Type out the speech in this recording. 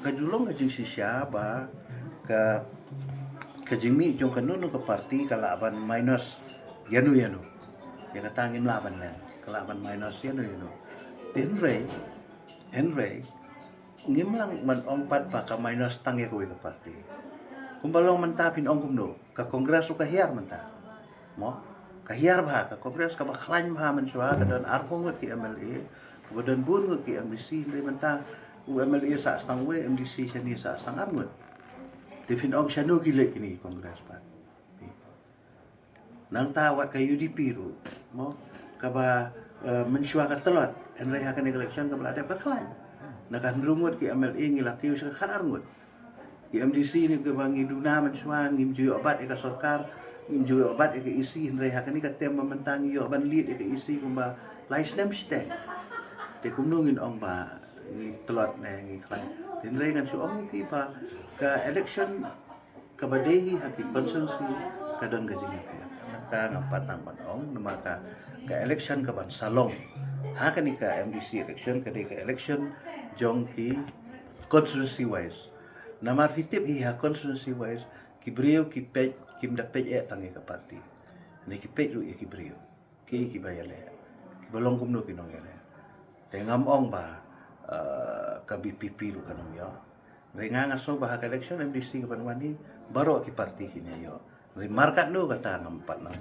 kajulong kajing sisya ba kajing mi jong kanunu ke parti kalaban minus yanu ya katangin laban len kalaban minus yanu Henry ngimlang man ongpat pa ka minus tangi ko ke parti kumbalong mentapin ong kumno ka kongres ka hiar menta mo kahiar ba ka kongres ka baklan ba man suha ka dan arpong ki MLA kemudian bun ki MDC dari menta MLA sa astang we MDC siya ni sa astang armut defin ong siya no gile kini kongres pa nang tawat ka UDP ru mo ka ba mensyua ka telot enray hakan election ka belada baklan nakan rumut ki MLA ngilaki sa kan armut di MDC ni ke bangi duna mensuan ngim juyo obat ka sarkar ngim juyo obat ka isi henry hakani ka tem mementangi yo ban lead ka isi kumba lais nem steng de kumnungin ong ba ngi telot ne ngi klan henry kan su ong pi pa ka election ka badehi haki konsensi ka don gajing ka ngapat nang ong maka ka election ka ban salong hakani ka MDC election ka de ka election jongki constituency wise namar hitip iha constituency wise kibriyo kipej kimdapej tangi ka parti ni kipej ru kibriyo ki bayale kibalong kumno kinong yale tengam ong ba ka BPP ru kanong yo renga ngaso ba ka election MDC ka panwani baro ki parti kini yo remarkat no kata ngampat nang